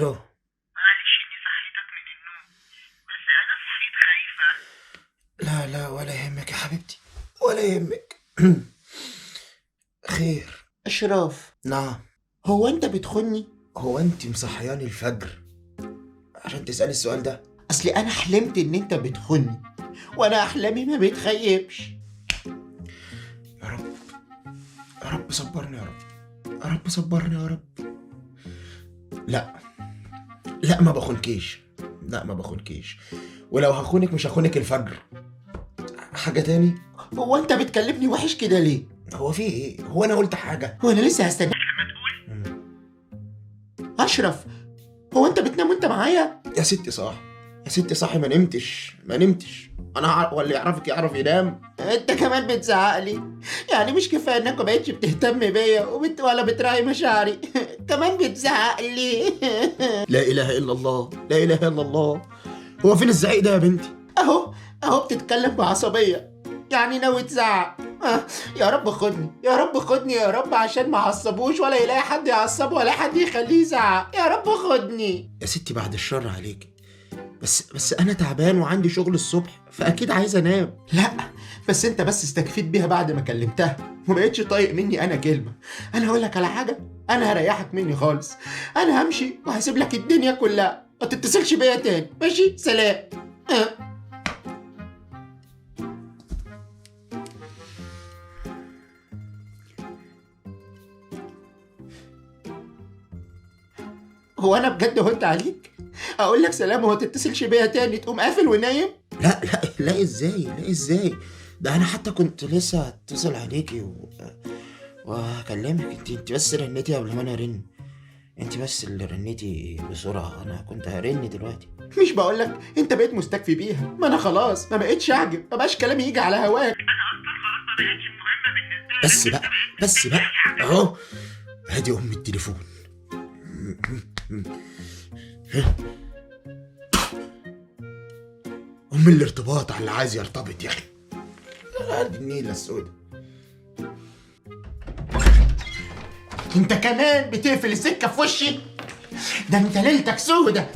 الو. معلش اني صحيتك من النوم، بس انا صحيت خايفة. لا لا، ولا يهمك يا حبيبتي، ولا يهمك. خير. اشراف، نعم. هو انت بتخني؟ هو انت مصحياني الفجر عشان تسألي السؤال ده؟ اصل انا حلمت ان انت بتخني، وانا احلامي ما بتخيبش. يا رب، يا رب صبرني يا رب، يا رب صبرني يا رب. لا لا، ما بخونكيش، لا ما بخونكيش، ولو هخونك مش هخونك الفجر. حاجة تاني؟ هو انت بتكلمني وحش كده ليه؟ هو في ايه؟ هو انا قلت حاجة؟ هو انا لسه هستنى؟ لما تقول اشرف، هو انت بتنام وانت معايا؟ يا ستي صاحي، يا ستي صاحي، ما نمتش ما نمتش. انا واللي يعرفك يعرف ينام. انت كمان بتزعق لي؟ يعني مش كفايه انك ما بقتش بتهتم بيا ولا بتراعي مشاعري، كمان بتزعق لي. لا اله الا الله، لا اله الا الله. هو فين الزعيق ده يا بنتي؟ اهو بتتكلم بعصبيه، يعني ناوي تزعق. يا رب خدني، يا رب خدني يا رب، عشان ما عصبوش ولا يلاقي حد يعصبه ولا حد يخليه يزعق. يا رب خدني. يا ستي بعد الشر عليك، بس انا تعبان وعندي شغل الصبح، فاكيد عايز انام. لا بس انت بس استكفيت بيها بعد ما كلمتها وما بقتش طايق مني انا كلمه. انا هقول لك على حاجه، انا هريحك مني خالص. انا همشي وهسيب لك الدنيا كلها، ما تتصلش بيا تاني، ماشي؟ سلام. هو انا بجد هنت عليك؟ اقول لك سلام وما تتصلش بيا تاني تقوم قافل ونايم؟ لا لا لا، ازاي؟ لا ازاي؟ ده انا حتى كنت لسه هتصل عليكي وهكلمك. انت بس رنيتي قبل ما انا ارن، انت بس اللي رنيتي بسرعه، انا كنت هرن دلوقتي. مش بقول لك انت بقيت مستكفي بيها؟ ما انا خلاص ما بقتش اعجب، ما بقاش كلامي يجي على هواك. انا اصلا خلاص ما بقتش مهمة بالنسبة لك. بس بقى، بس بقى، اهو ادي ام التليفون. ام الارتباط على اللي عايز يرتبط يا اخي. ادي النيله السوداء. انت كمان بتقفل السكه في وشي؟ ده انت ليلتك سودة.